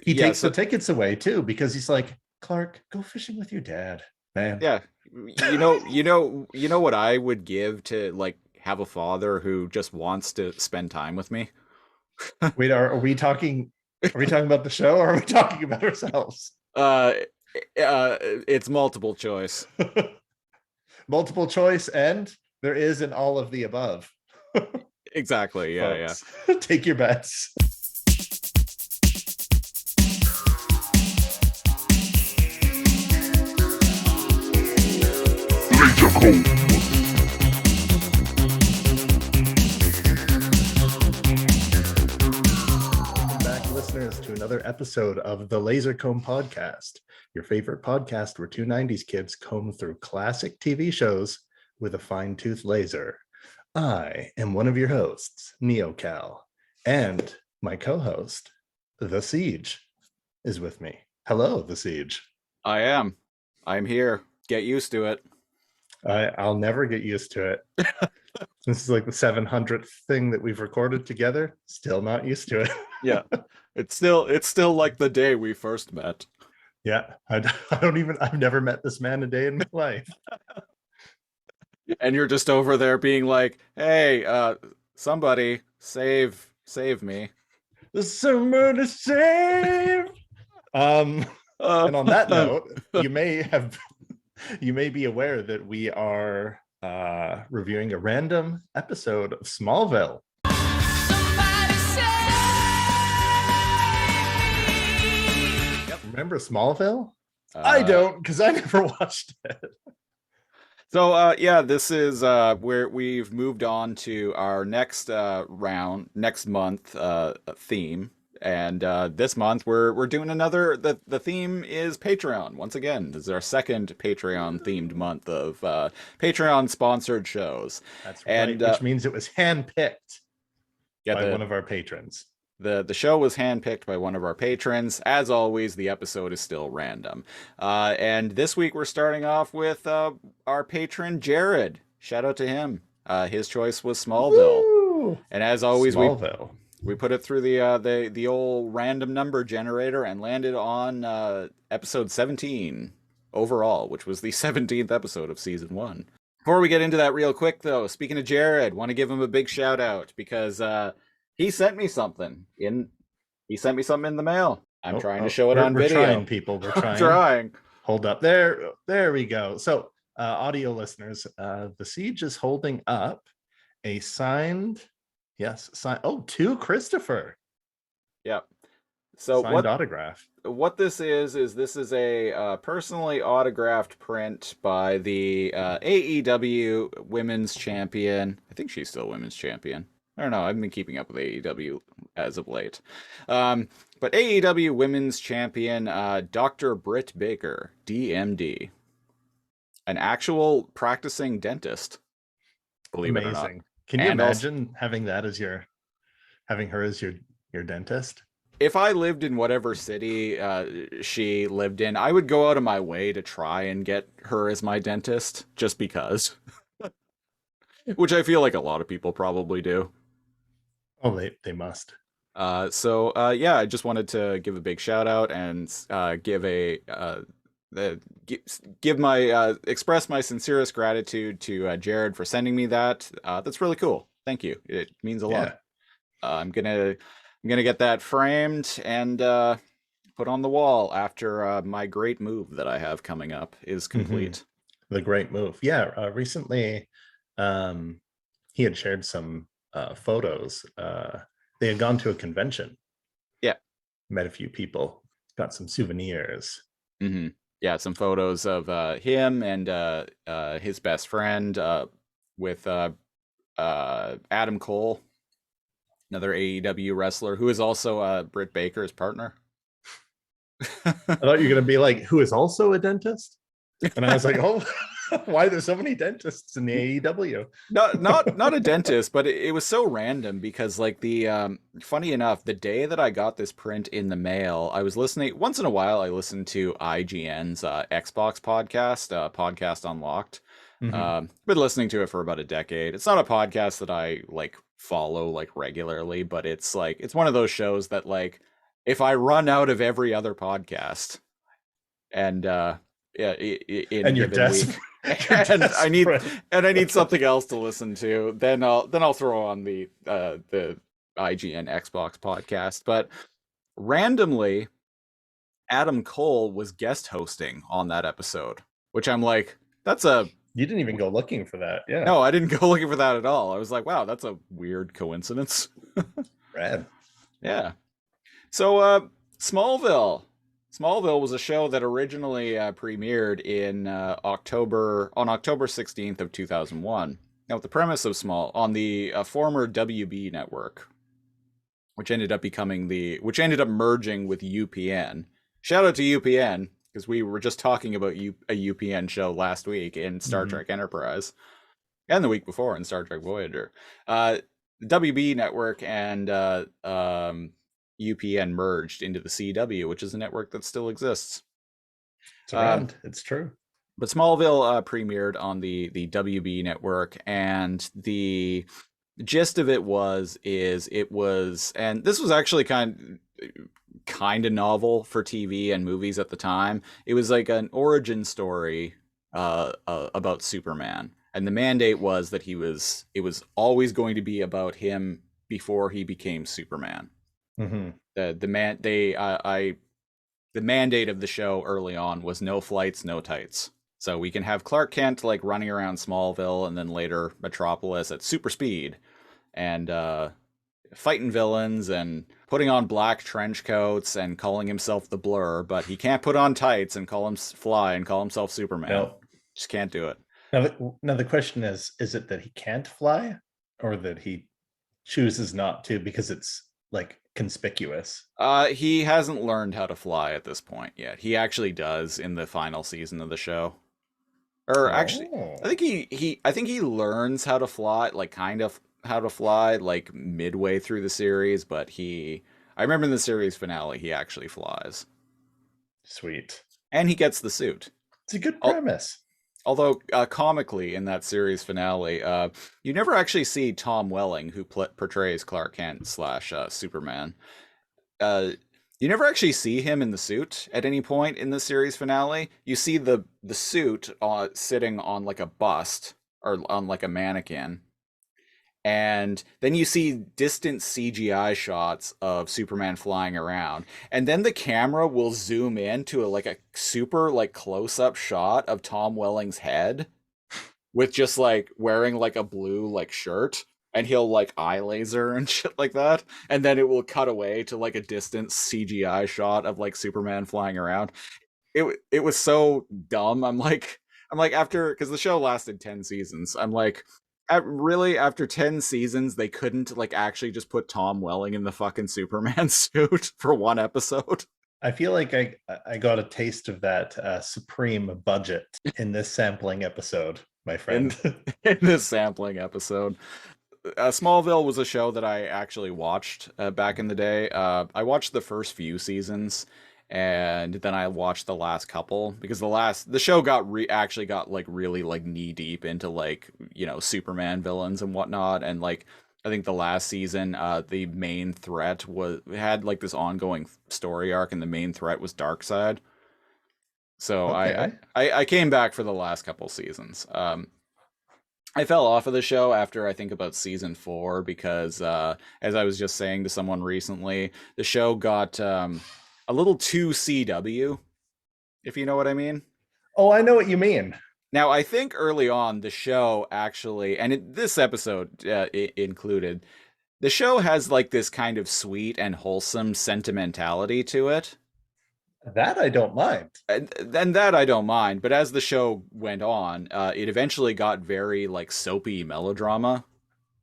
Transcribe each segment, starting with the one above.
He Yeah, takes the so tickets away too because he's like, Clark, go fishing with your dad, man. yeah, you know what I would give to like have a father who just wants to spend time with me? Wait, are we talking? Are we talking about the show, or are we talking about ourselves? Uh, it's multiple choice. Multiple choice, and there is an all of the above, Exactly. Yeah, yeah. folks. Take your bets. Welcome back, listeners, to another episode of the Laser Comb Podcast, your favorite podcast where two 90s kids comb through classic TV shows with a fine-tooth laser. I am one of your hosts, NeoCal, and my co-host, The Siege, is with me. Hello, The Siege. I am. I'm here. Get used to it. I'll never get used to it. This is like the 700th thing that we've recorded together. Still not used to it. Yeah. It's still like the day we first met. Yeah, I've never met this man a day in my life. And you're just over there being like, "Hey, somebody save me." There's someone to save. And on that note, you may be aware that we are reviewing a random episode of Smallville. Yep. Remember Smallville? I don't, because I never watched it. So yeah, this is where we've moved on to our next next month theme. And this month we're doing another. The theme is Patreon. Once again, this is our second Patreon themed month of Patreon sponsored shows. That's And right, which means it was handpicked yeah, by one of our patrons. the show was handpicked by one of our patrons. As always, the episode is still random. And this week we're starting off with our patron Jared. Shout out to him. His choice was Smallville. Woo! And as always, Smallville. we put it through the old random number generator and landed on episode 17 overall, which was the 17th episode of season 1. Before we get into that real quick though, speaking of Jared, want to give him a big shout out because he sent me something in the mail. I'm trying to show it on we're video. Trying, people. We're trying. Trying. Hold up. There we go. So audio listeners, the Siege is holding up a signed, to Christopher. Yep. So signed autograph. What this is a personally autographed print by the AEW Women's Champion. I think she's still Women's Champion. I don't know. I've been keeping up with AEW as of late. But AEW Women's Champion, Dr. Britt Baker, DMD. An actual practicing dentist. Believe Amazing. it or not. Can you imagine having her as your dentist? If I lived in whatever city she lived in, I would go out of my way to try and get her as my dentist, just because. Which I feel like a lot of people probably do. Oh, they must. Yeah, I just wanted to give a big shout out and express my sincerest gratitude to Jared for sending me that. That's really cool. Thank you. It means a lot. I'm gonna get that framed and put on the wall after my great move that I have coming up is complete. Mm-hmm. The great move. Yeah. Recently, he had shared some photos. They had gone to a convention. Yeah. Met a few people. Got some souvenirs. Mm-hmm. Yeah, some photos of him and his best friend with Adam Cole, another AEW wrestler who is also Britt Baker's partner. I thought you were going to be like, who is also a dentist? And I was like, oh, why there's so many dentists in the AEW? Not a dentist, but it was so random because like funny enough, the day that I got this print in the mail, I was listening once in a while. I listened to IGN's Xbox podcast, Podcast Unlocked. Mm-hmm. Been listening to it for about a decade. It's not a podcast that I like follow like regularly, but it's one of those shows that like if I run out of every other podcast and yeah, in a And you're given desperate. week, You're and desperate. I need something else to listen to, then I'll throw on the IGN Xbox podcast. But randomly, Adam Cole was guest hosting on that episode, which I'm like, that's a You didn't even go looking for that. Yeah. no, I didn't go looking for that at all. I was like, wow, that's a weird coincidence. Rad. Yeah. So, Smallville. Smallville was a show that originally premiered in October 16th of 2001. Now, the premise of on the former WB network, which ended up merging with UPN. Shout out to UPN because we were just talking about a UPN show last week in Star Trek Enterprise, and the week before in Star Trek Voyager. The WB network and UPN merged into the CW, which is a network that still exists. It's around. It's true. But Smallville premiered on the WB network, and the gist of it was, and this was actually kind of novel for TV and movies at the time. It was like an origin story about Superman, and the mandate was that it was always going to be about him before he became Superman. Mm-hmm. The mandate of the show early on was no flights, no tights. So we can have Clark Kent like running around Smallville and then later Metropolis at super speed and fighting villains and putting on black trench coats and calling himself the Blur, but he can't put on tights and fly and call himself Superman. No. Just can't do it. Now the question is it that he can't fly or that he chooses not to because it's like conspicuous? He hasn't learned how to fly at this point yet. He actually does in the final season of the show. Or actually, I think he learns how to fly, like kind of how to fly, like midway through the series. But I remember in the series finale, he actually flies. Sweet. And he gets the suit. It's a good premise. Although comically in that series finale, you never actually see Tom Welling, who portrays Clark Kent / Superman. You never actually see him in the suit at any point in the series finale. You see the suit sitting on like a bust or on like a mannequin. And then you see distant CGI shots of Superman flying around. And then the camera will zoom in to a super like close-up shot of Tom Welling's head with just like wearing like a blue like shirt, and he'll like eye laser and shit like that, and then it will cut away to like a distant CGI shot of like Superman flying around. It was so dumb. I'm like after, because the show lasted 10 seasons, I'm like, after 10 seasons they couldn't like actually just put Tom Welling in the fucking Superman suit for one episode? I feel like I got a taste of that supreme budget in this sampling episode, my friend. In this sampling episode. Smallville was a show that I actually watched back in the day. I watched the first few seasons, and then I watched the last couple because the show actually got like really like knee deep into like, you know, Superman villains and whatnot, and like I think the last season, the main threat had like this ongoing story arc, and the main threat was Darkseid. So Okay. I came back for the last couple seasons. I fell off of the show after I think about season 4 because, as I was just saying to someone recently, the show got a little too CW, if you know what I mean. Oh, I know what you mean. Now, I think early on the show actually, and this episode included, the show has like this kind of sweet and wholesome sentimentality to it. That I don't mind. And that I don't mind, but as the show went on, it eventually got very like soapy melodrama,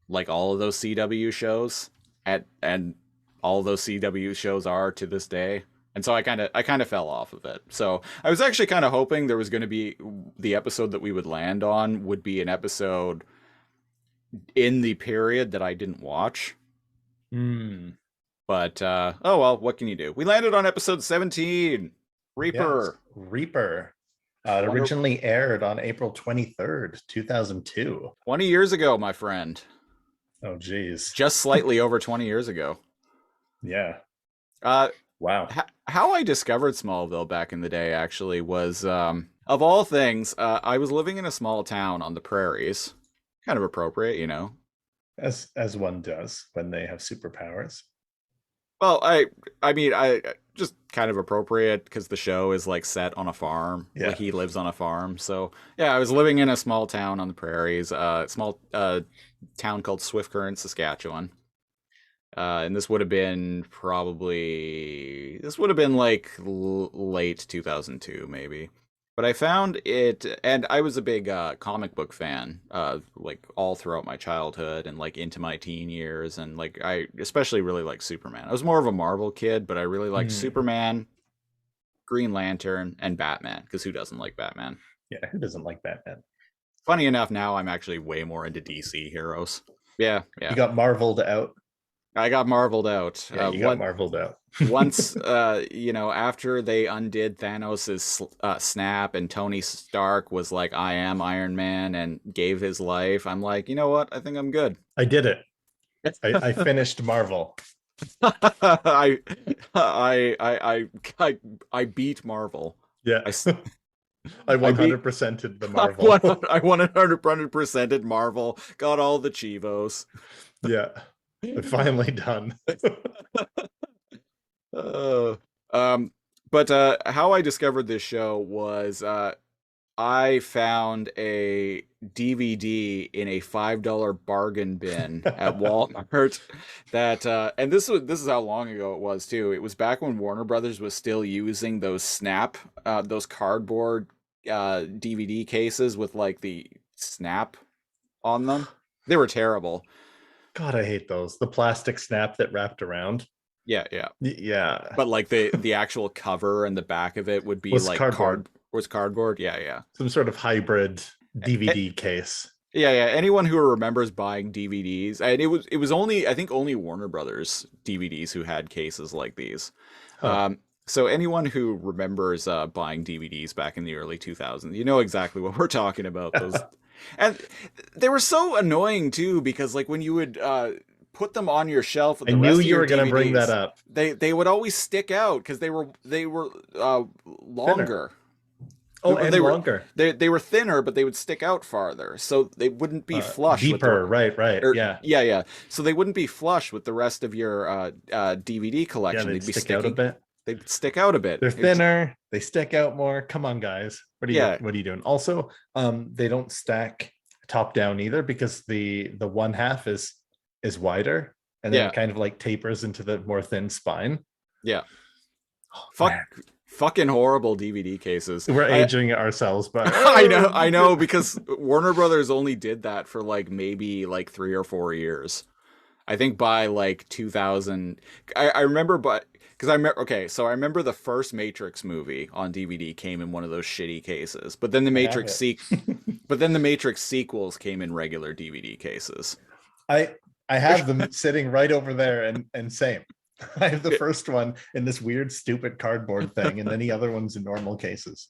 like all of those CW shows, and all of those CW shows are to this day. And so I kind of fell off of it. So I was actually kind of hoping there was going to be the episode that we would land on would be an episode in the period that I didn't watch. But oh well, what can you do? We landed on episode 17, Reaper. Yes, Reaper. It originally aired on April 23rd, 2002. 20 years ago, my friend. Oh, geez. Just slightly over 20 years ago. Yeah. Wow. How I discovered Smallville back in the day actually was, of all things, I was living in a small town on the prairies. Kind of appropriate, you know. As one does when they have superpowers. Well, I mean, I just kind of appropriate because the show is like set on a farm. Like Yeah. he lives on a farm. So yeah, I was living in a small town on the prairies, small town called Swift Current, Saskatchewan. And this would have been like late 2002 maybe. But I found it, and I was a big comic book fan, like all throughout my childhood and like into my teen years, and like I especially really like Superman. I was more of a Marvel kid, but I really liked Mm. Superman, Green Lantern, and Batman, because who doesn't like Batman? Yeah, who doesn't like Batman? Funny enough, now I'm actually way more into DC heroes. Yeah, You yeah. got marveled out. I got marveled out. Yeah, you got marveled out. Once after they undid Thanos' snap and Tony Stark was like, I am Iron Man, and gave his life, I'm like, you know what, I think I'm good. I did it. I finished Marvel. I, I beat Marvel. Yeah. I, I I beat 100%ed the I Marvel. I 100% at Marvel, got all the Chivos. Yeah. I'm finally done. Uh, um, but how I discovered this show was I found a DVD in a $5 bargain bin at Walmart that and this is how long ago it was too. It was back when Warner Brothers was still using those those cardboard DVD cases with like the snap on them. They were terrible. God, I hate those. The plastic snap that wrapped around. Yeah, yeah. Yeah. But like the actual cover and the back of it would be Was like cardboard. cardboard. Yeah, yeah. Some sort of hybrid Eh, DVD case. yeah, yeah. Anyone who remembers buying DVDs, and it was only I think only Warner Brothers DVDs who had cases like these. Huh. So anyone who remembers buying DVDs back in the early 2000s, you know exactly what we're talking about. Those, and they were so annoying too because like when you would put them on your shelf with I the knew rest of you your were going to bring that DVDs, up. they would always stick out because they were Thinner. longer. Oh, They and were longer. they were thinner, but they would stick out farther, so they wouldn't be flush with Deeper. Right, right. or Yeah. yeah, yeah. So they wouldn't be flush with the rest of your DVD Yeah, collection. they'd They'd be stick out a sticking. bit. They'd stick out a bit. They're thinner, they stick out more. Come on, guys. Yeah, What are you doing? Also, they don't stack top down either because the one half is wider and then yeah, it kind of like tapers into the more thin spine. yeah. Oh, Fuck, man. fucking horrible DVD cases. We're aging ourselves, but I know, because Warner Brothers only did that for like maybe like 3 or 4 years. I think by like 2000, I remember, but because I remember, okay, so I remember the first Matrix movie on DVD came in one of those shitty cases, but then I have it. The Matrix sequels came in regular DVD cases. I I have them sitting right over there and same. I have the first one in this weird, stupid cardboard thing, and then the other ones in normal cases.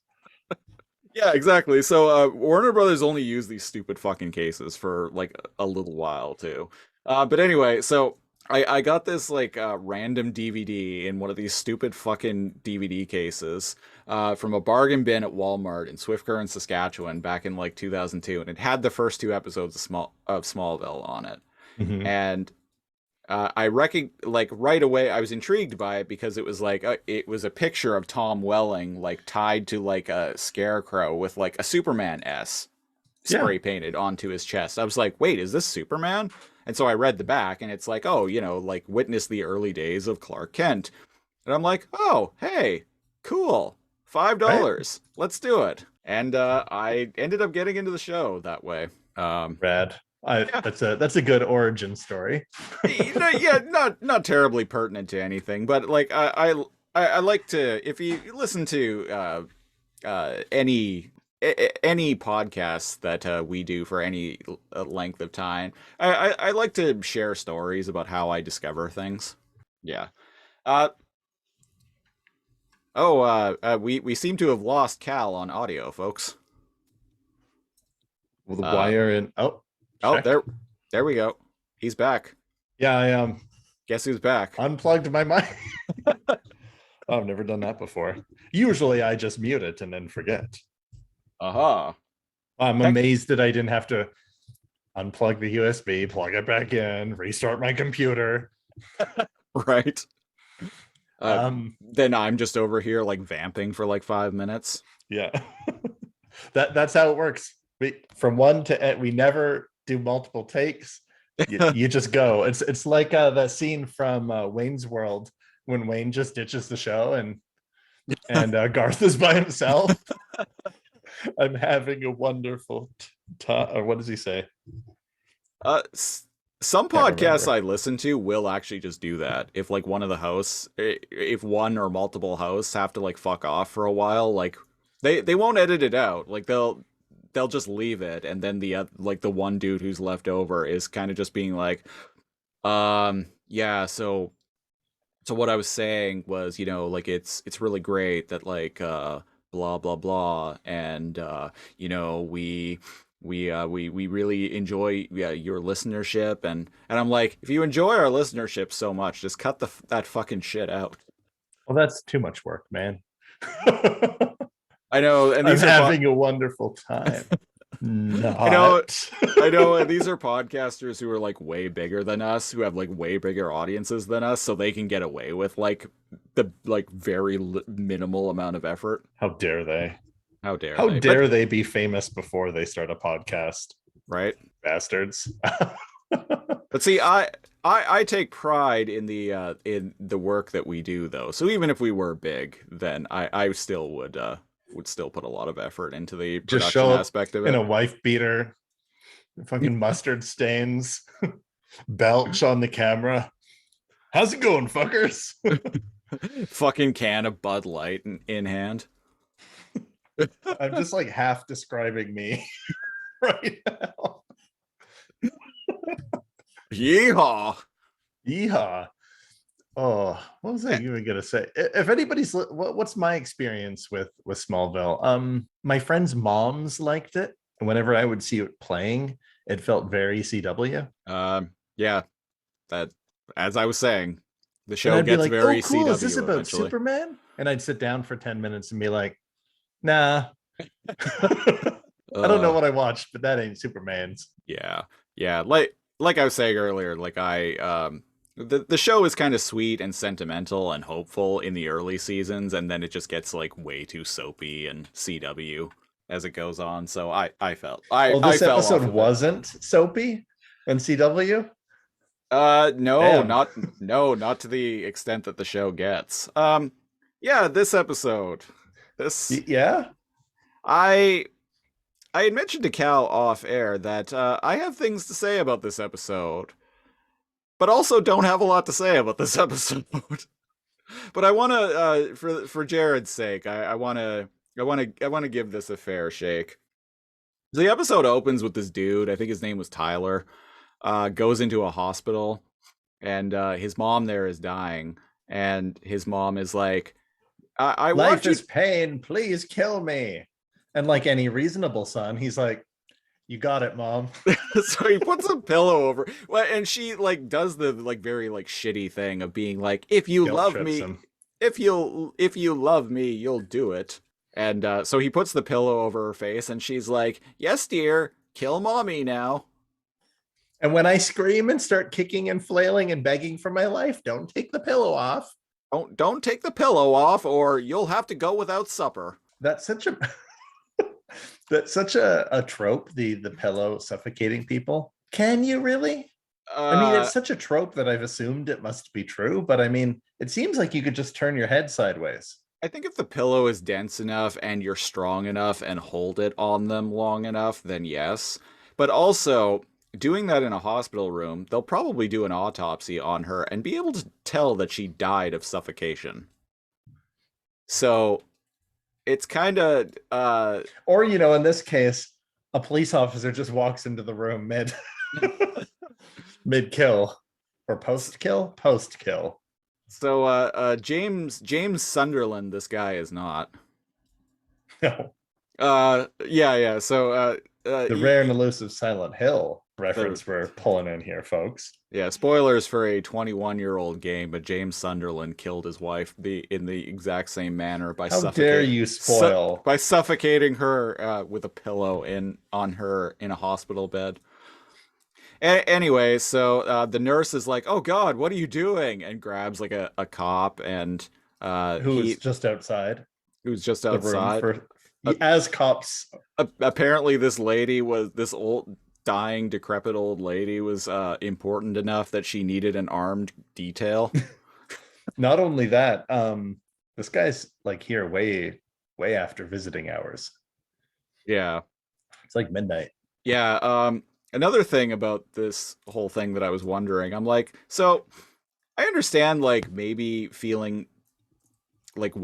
Yeah, exactly. So Warner Brothers only used these stupid fucking cases for like a little while too. But anyway, so I got this like random DVD in one of these stupid fucking DVD cases from a bargain bin at Walmart in Swift Current, Saskatchewan back in like 2002, and it had the first two episodes of Smallville on it. Mhm. And I reckon like right away I was intrigued by it because it was a picture of Tom Welling like tied to like a scarecrow with like a Superman S Yeah. spray painted onto his chest. I was like, wait, is this Superman? And so I read the back and it's like, oh, like witness the early days of Clark Kent. And I'm like, oh, hey, cool. $5. Right. Let's do it. And I ended up getting into the show that way. Rad. Yeah. That's a good origin story. Yeah, not terribly pertinent to anything, but like I like to, if you listen to any podcasts that we do for any length of time, I like to share stories about how I discover things. Yeah. Uh we seem to have lost Cal on audio, folks. Well, the Uh wire and oh, check. there we go. He's back. Yeah, I Guess who's back? unplugged my mic. I've never done that before. Usually I just mute it and then forget. Aha. I'm Heck, amazed that I didn't have to unplug the USB, plug it back in, restart my computer. right. Uh, Um, then I'm just over here like vamping for like 5 minutes. yeah. That's how it works. From one to we never do multiple takes. You just go. It's like that scene from Wayne's World when Wayne just ditches the show and Garth is by himself. I'm having a wonderful time. Or what does he say? Uh, some Can't podcasts remember. I listen to will actually just do that. If like one of the hosts, if one or multiple hosts have to like fuck off for a while, like they won't edit it out. Like they'll just leave it, and then like the one dude who's left over is kind of just being like, yeah, so what I was saying was, like it's really great that like blah blah blah, and we really enjoy, yeah, your listenership, and I'm like, if you enjoy our listenership so much, just cut that fucking shit out. Well, that's too much work, man. I know, and I'm these are having a wonderful time. I know, Not. I know, and these are podcasters who are like way bigger than us, who have like way bigger audiences than us, so they can get away with like the like very minimal amount of effort. How dare they? How dare How they? But dare they be famous before they start a podcast? right. Bastards. But see, I take pride in the work that we do, though. So even if we were big, then I still would still put a lot of effort into the Just production show up aspect of in it. a wife beater, fucking mustard stains, belch on the camera. How's it going, fuckers? Fucking can of Bud Light in hand. I'm just like half describing me right now. Yeehaw! Yeehaw. Oh, what was I Eh, even gonna say? If anybody's what's my experience with Smallville? My friends' moms liked it, and whenever I would see it playing, it felt very CW. yeah, that, as I was saying, the And show I'd be gets like, "Oh, very cool! Is this CW about eventually. Superman?" And I'd sit down for 10 minutes and be like, "Nah, I don't know Uh, what I watched, but that ain't Superman's." yeah, yeah. Like I was saying earlier, like the show is kind of sweet and sentimental and hopeful in the early seasons, and then it just gets like way too soapy and CW as it goes on. So I felt Oh, I this fell episode off a bit. wasn't soapy and CW. No, Damn. not to the extent that the show gets. Yeah, this episode, this Yeah. I I had mentioned to Cal off air that I have things to say about this episode, but also don't have a lot to say about this episode. But I want to, for Jared's sake, I want to give this a fair shake. The episode opens with this dude. I think his name was Tyler. Goes into a hospital, and his mom there is dying, and his mom is like, I Life want you. is pain. Please kill me. And like any reasonable son, he's like, "You got it, mom." So he puts a pillow over. Well, and she like does the like very like shitty thing of being like, if you Guilt love trips me, him. if you love me, you'll do it. And so he puts the pillow over her face, and she's like, "Yes, dear, kill mommy now." And when I scream and start kicking and flailing and begging for my life, don't take the pillow off. Don't take the pillow off, or you'll have to go without supper. That's such a that's such a trope, the pillow suffocating people. Can you really? I mean, Uh, it's such a trope that I've assumed it must be true, but I mean, it seems like you could just turn your head sideways. I think if the pillow is dense enough and you're strong enough and hold it on them long enough, then yes. But also, doing that in a hospital room, they'll probably do an autopsy on her and be able to tell that she died of suffocation. So it's kind of, Or, in this case, a police officer just walks into the room mid kill or post kill. so James Sunderland, this guy is not. No, Yeah, yeah. So the rare and elusive Silent Hill. reference we're pulling in here, folks. Yeah, spoilers for a 21-year-old game, but James Sunderland killed his wife in the exact same manner by How dare you spoil? by suffocating her with a pillow on her in a hospital bed. Anyway, so the nurse is like, "Oh God, what are you doing?" and grabs like a cop, and Who was just outside who's just the room outside. for Uh, as cops. Apparently, this old dying decrepit old lady was important enough that she needed an armed detail. Not only that, this guy's like here way after visiting hours. Yeah. It's like midnight. Yeah, another thing about this whole thing that I was wondering, I'm like, so I understand like maybe feeling like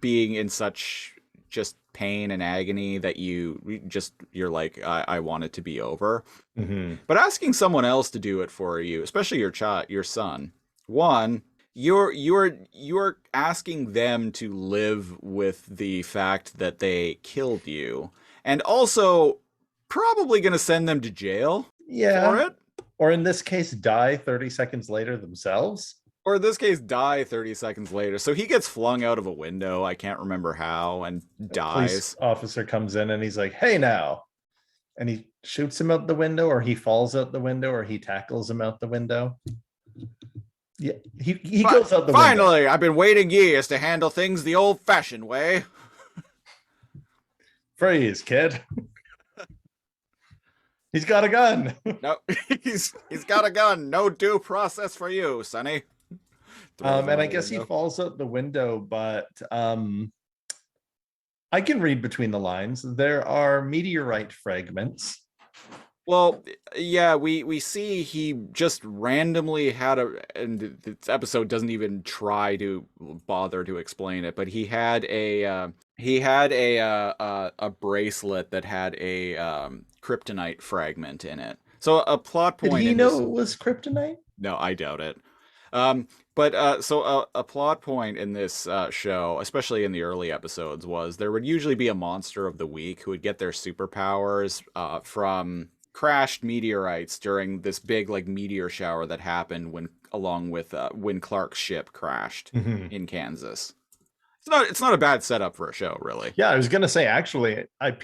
being in such just pain and agony that you're like I want it to be over. Mm-hmm. But asking someone else to do it for you, especially your son, one, you're asking them to live with the fact that they killed you, and also probably going to send them to jail for Yeah. it, Or in this case, die 30 seconds later themselves. or in this case, die 30 seconds later. So he gets flung out of a window. I can't remember how, and A police dies. officer comes in and he's like, "Hey now." And he shoots him out the window, or he falls out the window, or he tackles him out the window. Yeah, he goes out the window. Finally, I've been waiting years to handle things the old-fashioned way. Freeze, kid. He's got a gun. No, he's got a gun. No due process for you, Sonny. And I guess he falls out the window, but I can read between the lines. There are meteorite fragments. Well, yeah, we see he just randomly had and this episode doesn't even try to bother to explain it, but he had a bracelet that had a kryptonite fragment in it. So a plot point. Did he know it was kryptonite? No, I doubt it. But a plot point in this show, especially in the early episodes, was there would usually be a monster of the week who would get their superpowers from crashed meteorites during this big like meteor shower that happened when Clark's ship crashed in Kansas. It's not a bad setup for a show, really. Yeah, I was gonna say actually, I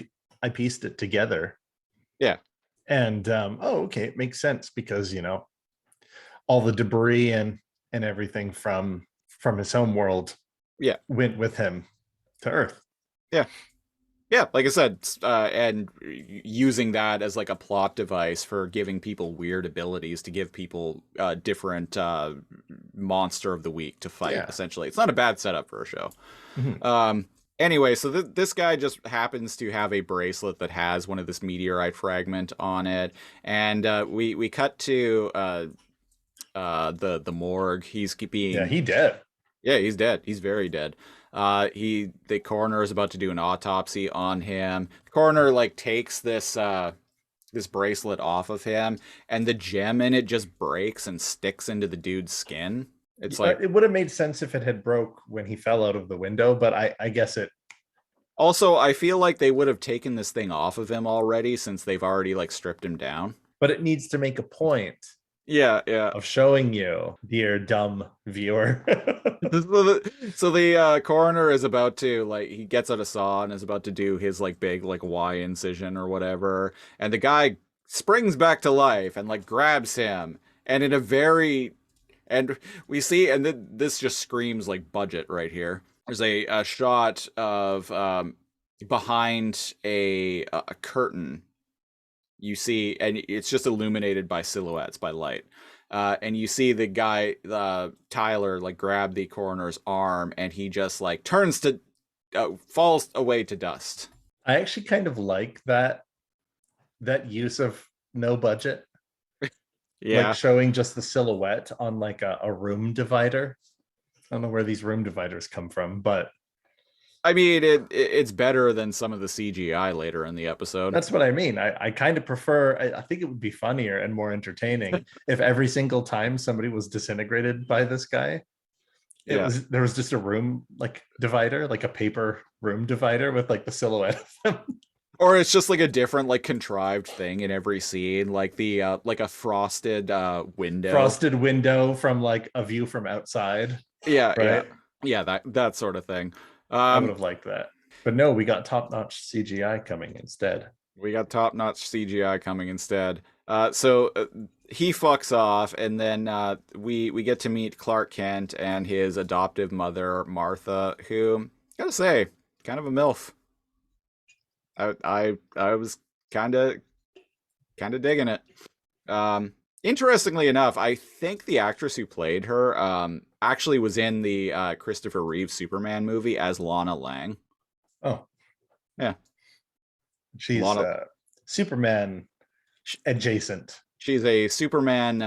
pieced it together. Yeah, and okay, it makes sense because all the debris and everything from his home world, went with him to Earth. Yeah, like I said, and using that as like a plot device for giving people weird abilities to give people different monster of the week to fight. Yeah. Essentially, it's not a bad setup for a show. Mm-hmm. Anyway, so this guy just happens to have a bracelet that has one of this meteorite fragment on it, and we cut to the morgue. He's he dead. Yeah, he's dead. He's very dead. The coroner is about to do an autopsy on him. The coroner like takes this bracelet off of him, and the gem in it just breaks and sticks into the dude's skin. It's like it would have made sense if it had broke when he fell out of the window, but I guess it. Also, I feel like they would have taken this thing off of him already since they've already like stripped him down. But it needs to make a point. Yeah. Of showing you, dear dumb viewer. So the coroner is about to he gets out a saw and is about to do his like big like Y incision or whatever, and the guy springs back to life and like grabs him, and we see, and this just screams like budget right here. There's a shot of behind a curtain. You see, and it's just illuminated by silhouettes, by light. And you see the guy, Tyler, like grab the coroner's arm, and he just like turns to, falls away to dust. I actually kind of like that use of no budget. Yeah, like showing just the silhouette on like a room divider. I don't know where these room dividers come from, but I mean, it's better than some of the CGI later in the episode. That's what I mean. I kind of prefer, I think it would be funnier and more entertaining if every single time somebody was disintegrated by this guy, there was just a room like divider, like a paper room divider with like the silhouette of them. Or it's just like a different, like contrived thing in every scene, like the like a frosted window. Frosted window from like a view from outside, Yeah, yeah, right? yeah. That sort of thing. I would Um, have liked that. But no, we got top-notch CGI coming instead. we got top-notch CGI coming instead. So he fucks off, and then we get to meet Clark Kent and his adoptive mother Martha, who gotta say, kind of a MILF. I was kind of digging it. Interestingly enough, I think the actress who played her actually was in the Christopher Reeve Superman movie as Lana Lang. Oh, Yeah, she's Lana. Superman sh- adjacent. She's a Superman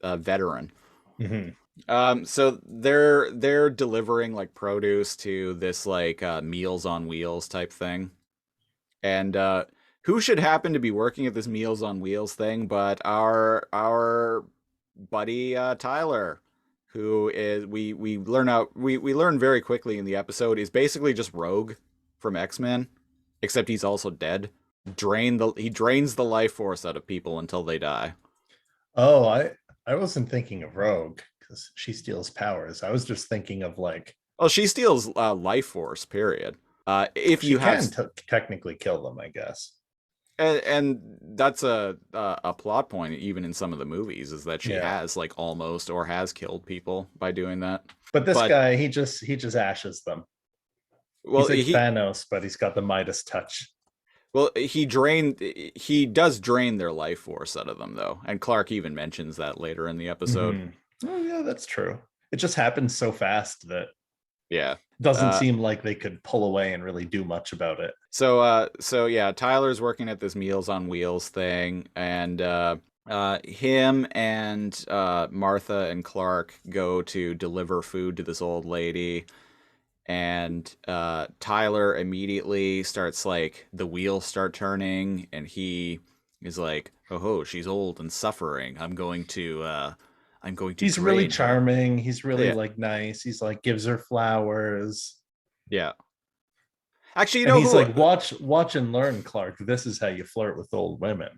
veteran. Hmm. So they're delivering like produce to this like Meals on Wheels type thing, and who should happen to be working at this Meals on Wheels thing but our buddy Tyler, who is we learn very quickly in the episode is basically just Rogue from X-Men, except he's also dead. He drains the life force out of people until they die. Oh, I wasn't thinking of Rogue because she steals powers. I was just thinking of like Well, she steals life force. Period. If she you have can technically kill them, I guess. and that's a plot point even in some of the movies is that she Yeah. has like almost or has killed people by doing that. But this But guy, he just ashes them. well, He's like Thanos, but he's got the Midas touch. he does drain their life force out of them though, and Clark even mentions that later in the episode. Hmm. Oh yeah, that's true. It just happens so fast that Yeah. doesn't Uh, seem like they could pull away and really do much about it. so yeah, Tyler's working at this Meals on Wheels thing, and him and Martha and Clark go to deliver food to this old lady, and Tyler immediately starts like the wheels start turning, and he is like, "Oh, she's old and suffering. I'm going to He's really drain her." charming. He's really Yeah, like nice. He's like gives her flowers. yeah. Actually, you And know he's who? like, watch and learn, Clark. This is how you flirt with old women.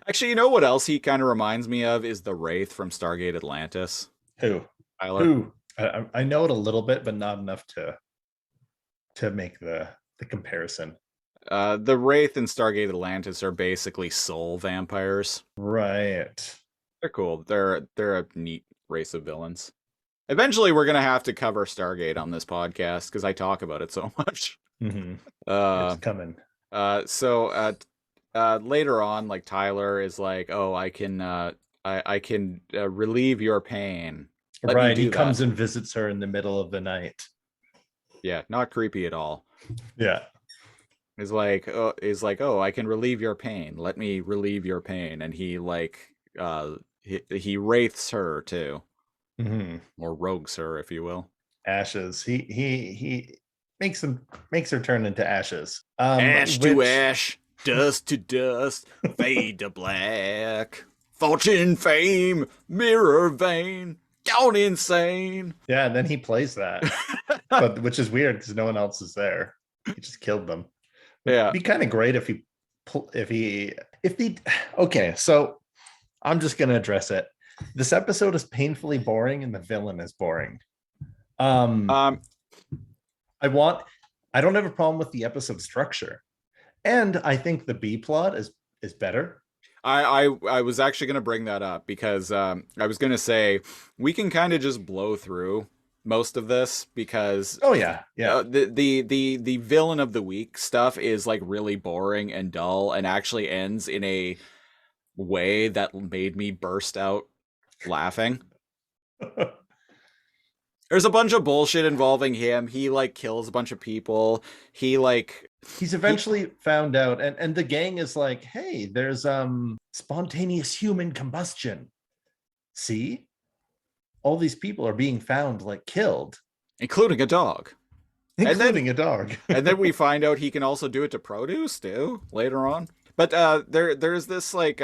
Actually, you know what else he kind of reminds me of is the Wraith from Stargate Atlantis. Who? Tyler. Who? I know it a little bit, but not enough to make the comparison. The Wraith and Stargate Atlantis are basically soul vampires. Right. They're cool. They're a neat race of villains. Eventually, we're gonna have to cover Stargate on this podcast because I talk about it so much. Mm-hmm. It's Uh, coming. Later on, like Tyler is like, "Oh, I can relieve your pain. Let me Right. He do comes that." and visits her in the middle of the night. Yeah, not creepy at all. Yeah. Oh, I can relieve your pain. Let me relieve your pain, and he like he wraiths her too, Mm-hmm. or rogues her, if you will. Ashes. He makes her turn into ashes. Ash to Which ash, dust to dust, fade to black. Fortune, fame, mirror vein, gone insane. yeah, and then he plays that, but which is weird because no one else is there. He just killed them. It'd Yeah. be kind of great if he okay, so I'm just gonna address it. This episode is painfully boring and the villain is boring. Um Um. I want I don't have a problem with the episode structure. And I think the B plot is better. I was actually gonna bring that up because I was gonna say we can kind of just blow through most of this because Oh yeah, yeah. the villain of the week stuff is like really boring and dull and actually ends in a way that made me burst out laughing. There's a bunch of bullshit involving him. He like kills a bunch of people. He like He's he eventually found out, and the gang is like, hey, there's spontaneous human combustion. See? All these people are being found like killed, including a dog. including a dog. And then we find out he can also do it to produce too later on. But there's this like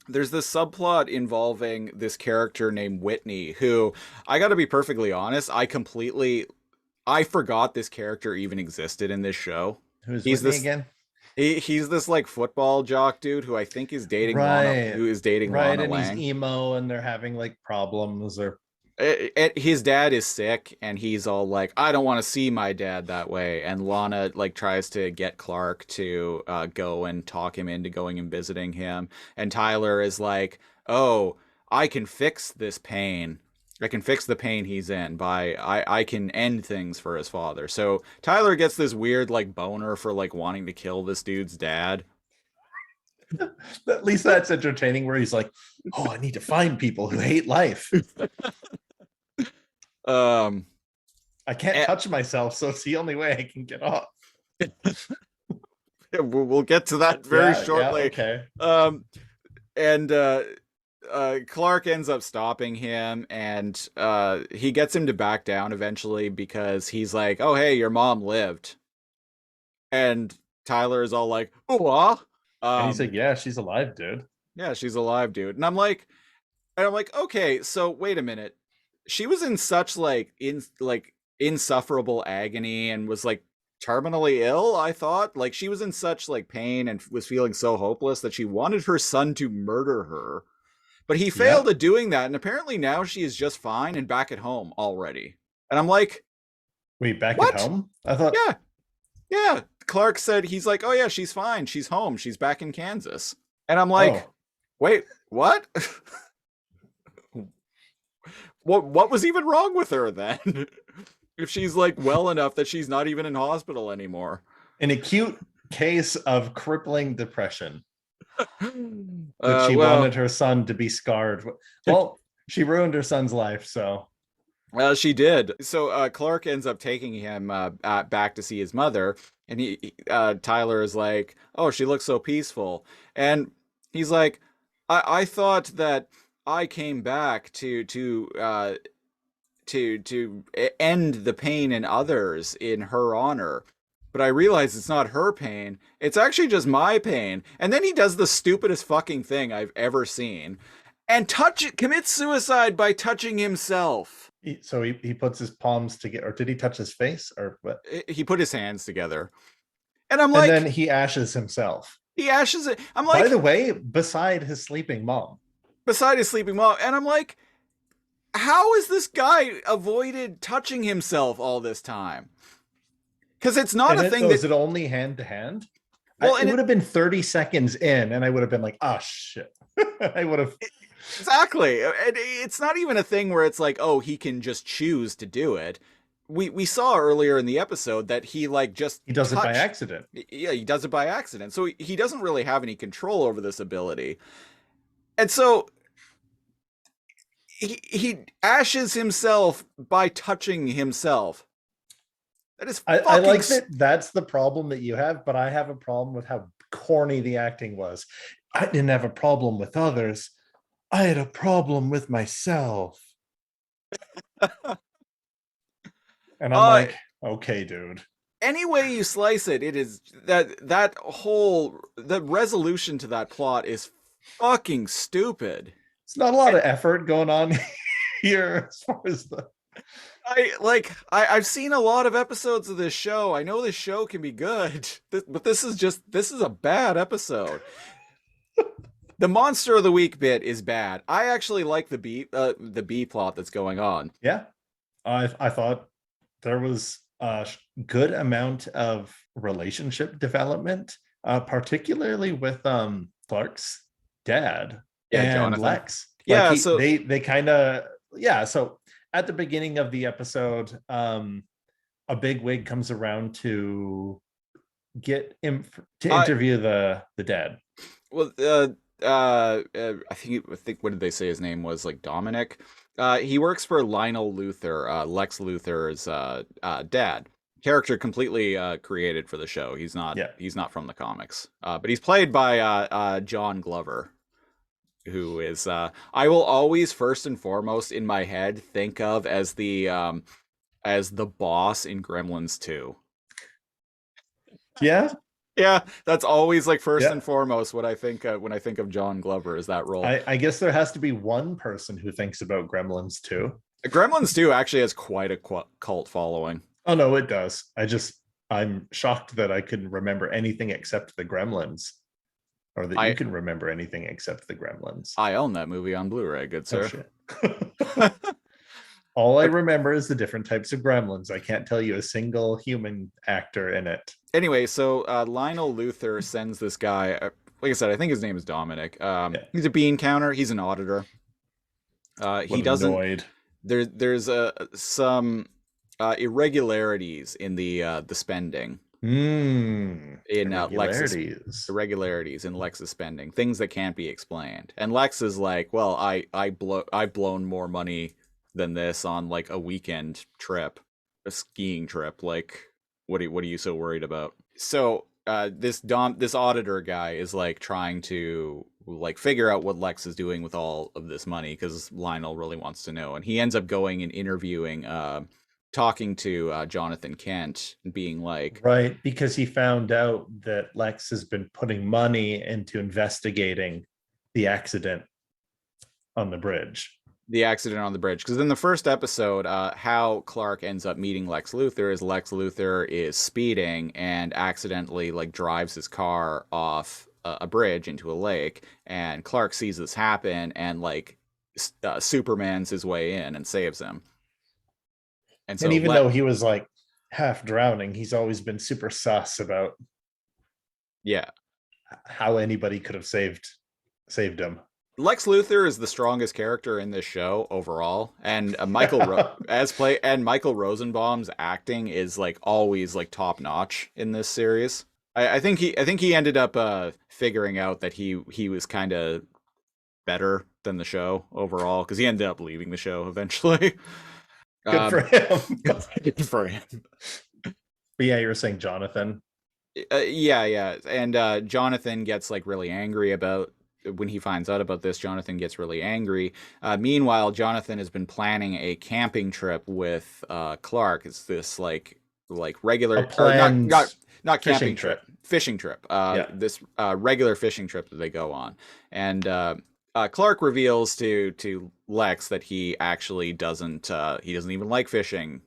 there's this subplot involving this character named Whitney who I got to be perfectly honest, I forgot this character even existed in this show. Who's He's Whitney this again? he's this like football jock dude who I think is dating Lana, Right, who is dating right. Lana And he's Lang. emo, and they're having like problems, or His dad is sick, and he's all like, I don't want to see my dad that way. And Lana like tries to get Clark to go and talk him into going and visiting him. And Tyler is like, oh, I can fix this pain. I can fix the pain he's in by I can end things for his father. So Tyler gets this weird like boner for like wanting to kill this dude's dad. at least that's entertaining. Where he's like, "Oh, I need to find people who hate life. Um, I can't and, touch myself, so it's the only way I can get off." we'll get to that very Yeah, yeah, shortly. okay. Um, and Clark ends up stopping him, and he gets him to back down eventually because he's like, "Oh, hey, your mom lived," and Tyler is all like, "Oh, And he's um, like, "Yeah, she's alive, dude." yeah, she's alive, dude." And I'm like, okay, so wait a minute, she was in such like insufferable agony and was like terminally ill. I thought like she was in such like pain and was feeling so hopeless that she wanted her son to murder her. But he failed Yep. at doing that, and apparently now she is just fine and back at home already. And I'm like, Wait, back at what? home? I thought. Yeah, yeah. Clark said he's like, oh yeah, she's fine. She's home. She's back in Kansas. And I'm like, Oh, wait, what? What was even wrong with her then? If she's like well enough that she's not even in hospital anymore. an acute case of crippling depression that she Well, wanted her son to be scarred. Well, she ruined her son's life, so she did. So Clark ends up taking him back to see his mother, and Tyler is like, "Oh, she looks so peaceful," and he's like, "I thought that I came back to end the pain in others in her honor." But I realize it's not her pain. It's actually just my pain. And then he does the stupidest fucking thing I've ever seen and commits suicide by touching himself. he puts his palms together, or did he touch his face, or what? He put his hands together. And I'm And then like, he ashes himself. he ashes it. I'm By like, the way, beside his sleeping mom. beside his sleeping mom. And I'm like, how is this guy avoided touching himself all this time? Because it's not And a thing was that. it only hand to hand? Well, It would have been 30 seconds in, and I would have been like, "Oh shit!" I would have. Exactly. It's not even a thing where it's like, oh, he can just choose to do it. We saw earlier in the episode that he like just He does it by touched. accident. Yeah, he does it by accident. So he doesn't really have any control over this ability. And so he ashes himself by touching himself. That is I fucking like that. That's the problem that you have, but I have a problem with how corny the acting was. I didn't have a problem with others. I had a problem with myself. And I'm uh like, okay, dude. any way you slice it, it is that whole the resolution to that plot is fucking stupid. It's not a lot of effort going on here as far as the. I've seen a lot of episodes of this show. I know this show can be good, but this is a bad episode. The monster of the week bit is bad. I actually like the B plot that's going on. Yeah, I thought there was a good amount of relationship development, particularly with Clark's dad Yeah, and Jonathan. Lex. Like Yeah, so they kind of, yeah. So at the beginning of the episode, a big wig comes around to to I interview the dad. well I think what did they say his name was, like Dominic. He works for Lionel Luthor, Lex Luthor's dad. Character completely created for the show. He's not Yeah. he's not from the comics. But he's played by John Glover, who is I will always first and foremost in my head think of as the boss in Gremlins 2. Yeah. Yeah, that's always like first Yeah. and foremost what I think when I think of John Glover, is that role. I guess there has to be one person who thinks about Gremlins too. Gremlins 2 actually has quite a cult following. Oh no, it does. I'm shocked that I couldn't remember anything except the Gremlins, or that you I can remember anything except the Gremlins. I own that movie on Blu-ray, good Oh sir. shit. All I remember is the different types of gremlins. I can't tell you a single human actor in it. Anyway, so Lionel Luthor sends this guy. Like I said, I think his name is Dominic. Yeah. He's a bean counter. He's an auditor. He What a doesn't. noid. There's some irregularities in the spending in Lex's Irregularities. irregularities in Lex's spending, things that can't be explained. And Lex is like, well, I've blown more money than this on like a weekend trip, a skiing trip. Like, what are you so worried about? So this auditor guy is like trying to like figure out what Lex is doing with all of this money because Lionel really wants to know, and he ends up going and interviewing, talking to Jonathan Kent, and being like, Right, because he found out that Lex has been putting money into investigating the accident on the bridge. the accident on the bridge. Because in the first episode, how Clark ends up meeting Lex Luthor is Lex Luthor is speeding and accidentally like drives his car off a bridge into a lake, and Clark sees this happen and like Superman's his way in and saves him. And so And even though he was like half drowning, he's always been super sus about yeah, how anybody could have saved him. Lex Luthor is the strongest character in this show overall, and Michael Rosenbaum's acting is like always like top notch in this series. I think he ended up figuring out that he was kind of better than the show overall because he ended up leaving the show eventually. Good for him. Good for him. But yeah, you were saying Jonathan. Yeah, and Jonathan gets like really angry about when he finds out about this. Jonathan gets really angry. Meanwhile, Jonathan has been planning a camping trip with Clark. It's this like regular, A planned not camping fishing trip. fishing trip. Yeah. This regular fishing trip that they go on, and Clark reveals to Lex that he actually doesn't even like fishing.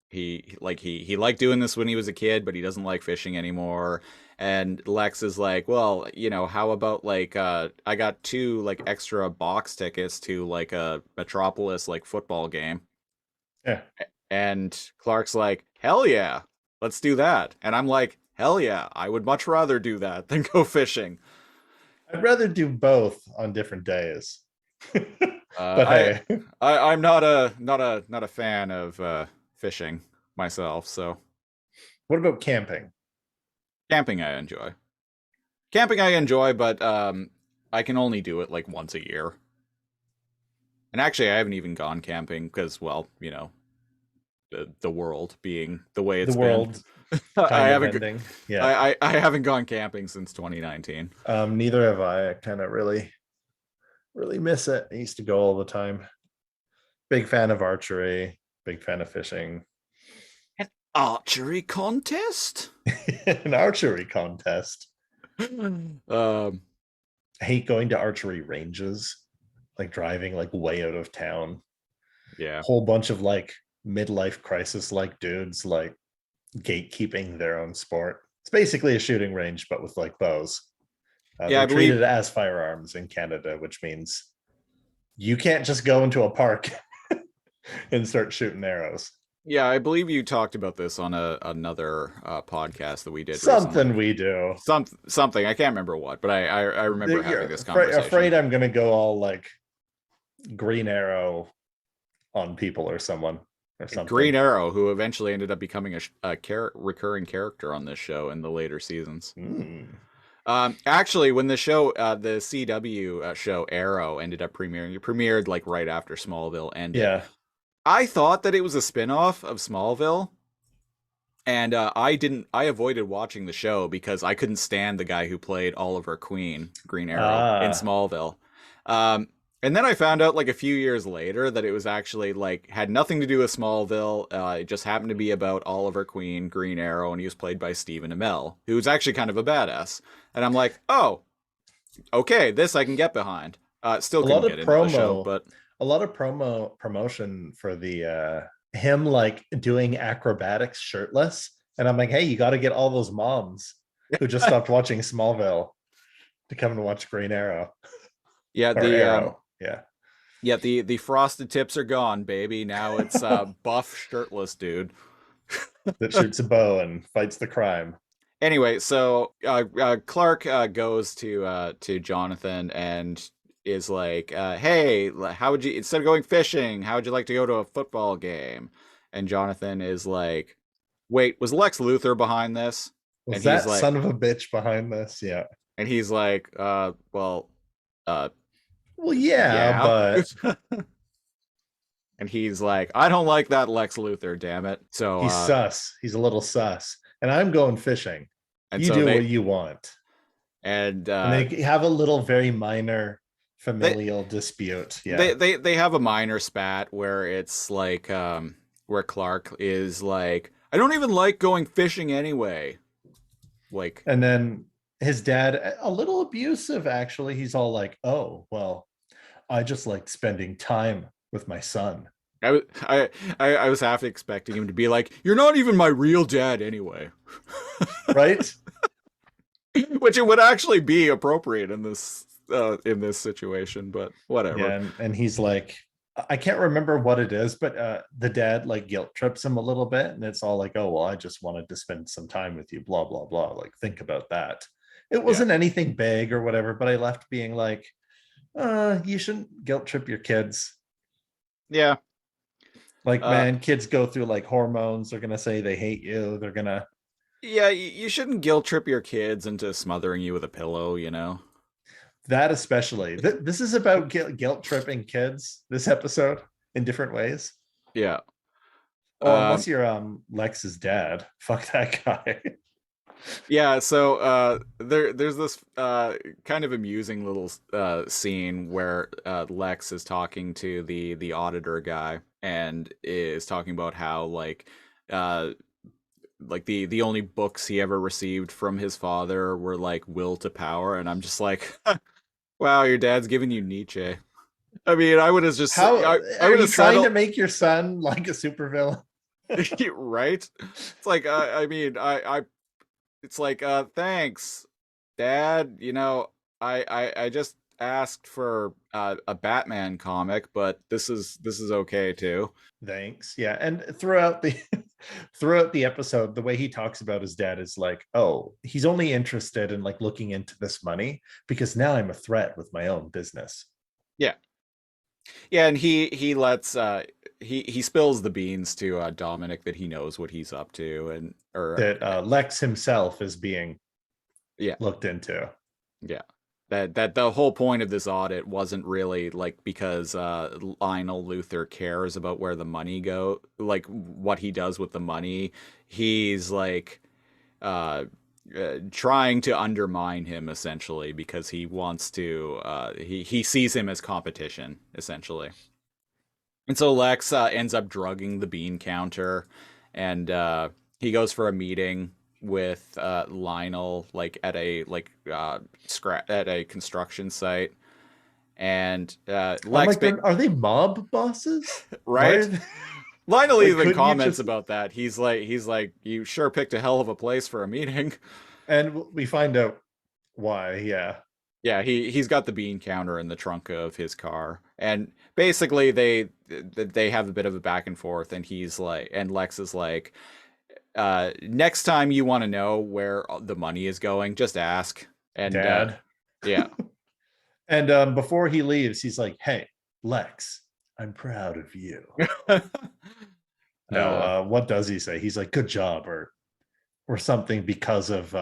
He liked doing this when he was a kid, but he doesn't like fishing anymore. And Lex is like, well, how about like I got 2 like extra box tickets to like a Metropolis like football game. Yeah. And Clark's like, hell yeah, let's do that. And I'm like, hell yeah, I would much rather do that than go fishing. I'd rather do both on different days. But hey, I'm not a fan of fishing myself. So what about camping? camping I enjoy, but I can only do it like once a year. And actually, I haven't even gone camping because, well, the world being the way it's The world been. kind of ending. Yeah. I haven't gone camping since 2019. Neither have I. I kind of really miss it. I used to go all the time. Big fan of archery, big fan of fishing. An archery contest? An archery contest. Um, I hate going to archery ranges, like driving like way out of town. yeah. Whole bunch of like midlife crisis like dudes like gatekeeping their own sport. It's basically a shooting range, but with like bows. Yeah, I they're treated believe as firearms in Canada, which means you can't just go into a park and start shooting arrows. Yeah, I believe you talked about this on another podcast that we did. Something recently. we do. Something I can't remember what, but I remember having this conversation. Afraid I'm gonna go all like Green Arrow on people or someone or something. Green Arrow, who eventually ended up becoming a recurring character on this show in the later seasons. Actually, when the show, the CW show Arrow ended up premiering, it premiered like right after Smallville ended. Yeah. I thought that it was a spinoff of Smallville, and I avoided watching the show because I couldn't stand the guy who played Oliver Queen, Green Arrow, in Smallville. And then I found out like a few years later that it was actually like had nothing to do with Smallville. It just happened to be about Oliver Queen, Green Arrow, and he was played by Stephen Amell, who was actually kind of a badass. And I'm like, oh, okay, this I can get behind. Still couldn't get into the show, but a lot of promotion for the him like doing acrobatics shirtless And I'm like, hey, you got to get all those moms who just stopped watching Smallville to come and watch Green Arrow Yeah, or Arrow. Yeah. the frosted tips are gone, baby. Now it's buff shirtless dude. That shoots a bow and fights the crime. Anyway, so Clark goes to Jonathan and is like, "Hey, how would you instead of going fishing, how would you like to go to a football game?" And Jonathan is like, "Wait, was Lex Luthor behind this?" And Was he's that like, son of a bitch behind this? Yeah. well, uh, Well, yeah, yeah." but And he's like, "I don't like that Lex Luthor, damn it." So, he's sus. He's a little sus. And I'm going fishing. and You so do they what you want. and And they have a little very minor they familial dispute. they Yeah. they they have a minor spat where it's like where Clark is like, I don't even like going fishing anyway. Like And then his dad, a little abusive, actually. He's all like, oh, well, I just like spending time with my son. I was half expecting him to be like, you're not even my real dad anyway. Right? Which it would actually be appropriate in this situation, but whatever. Yeah. And he's like, I can't remember what it is, but the dad like guilt trips him a little bit. And it's all like, oh, well, I just wanted to spend some time with you, blah, blah, blah. Like, think about that. It Yeah. wasn't anything big or whatever, but I left being like, you shouldn't guilt trip your kids. Yeah. Like, Uh man, kids go through like hormones. They're gonna say they hate you. They're gonna yeah, you shouldn't guilt trip your kids into smothering you with a pillow, you know. that especially. This is about guilt tripping kids. This episode in different ways. Yeah. Well, Um unless you're Lex's dad, fuck that guy. Yeah, so there's this kind of amusing little scene where Lex is talking to the auditor guy and is talking about how uh the only books he ever received from his father were like Will to Power, and I'm just like, wow, your dad's giving you Nietzsche. I mean, I would have just How I are would you have trying to settled. make your son like a supervillain? Right? It's like I mean I it's like, thanks, Dad. You know, I just asked for a Batman comic, but this is okay too. Thanks. Yeah, and throughout the throughout the episode, the way he talks about his dad is like, oh, he's only interested in like looking into this money because now I'm a threat with my own business. Yeah, yeah, and he lets he spills the beans to Dominic that he knows what he's up to, and or That Lex himself is being yeah, looked into. yeah. That the whole point of this audit wasn't really like because Lionel Luthor cares about where the money go, like what he does with the money. He's like uh, trying to undermine him essentially because he wants to. He sees him as competition essentially, and so Lex ends up drugging the bean counter, and he goes for a meeting with Lionel like at a at a construction site, and I'm Lex like, are they mob bosses? Why are right. they Lionel like? even Couldn't you comments just? about that. He's like, you sure picked a hell of a place for a meeting. And we find out why. Yeah, Yeah, he's got the bean counter in the trunk of his car, and basically they have a bit of a back and forth, and he's like, and Lex is like, next time you want to know where the money is going, just ask. And Dad. yeah, And before he leaves, he's like, "Hey, Lex, I'm proud of you." No, uh, what does he say? He's like, "Good job," or something because of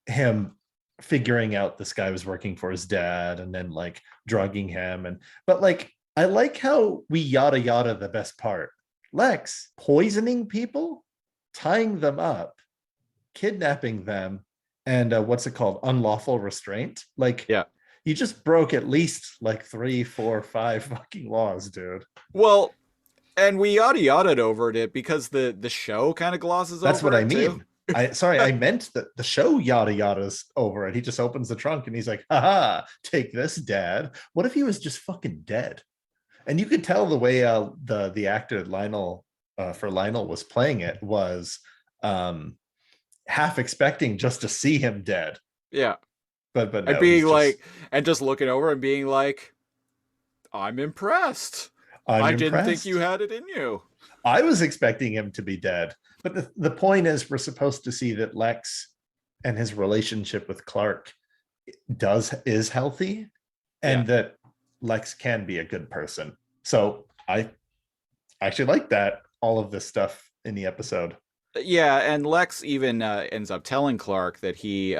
him figuring out this guy was working for his dad and then like drugging him. And but like, I like how we yada yada the best part. Lex poisoning people, tying them up, kidnapping them, and what's it called? Unlawful restraint. Like, yeah. you just broke at least like 3, 4, 5 fucking laws, dude. Well, and we yada yada over it because the show kind of glosses That's what over I it too. mean. I meant that the show yada yada's over it. He just opens the trunk and he's like, haha, take this, dad. What if he was just fucking dead? And you could tell the way the actor Lionel for Lionel was playing it was um, half expecting just to see him dead. Yeah. But And no, being he's just, like, and just looking over and being like, I'm impressed. I'm I didn't think you impressed. had it in you. I was expecting him to be dead. But the point is, we're supposed to see that Lex and his relationship with Clark is healthy, Yeah. and that Lex can be a good person. So I actually like that, all of this stuff in the episode. Yeah, and Lex even ends up telling Clark that he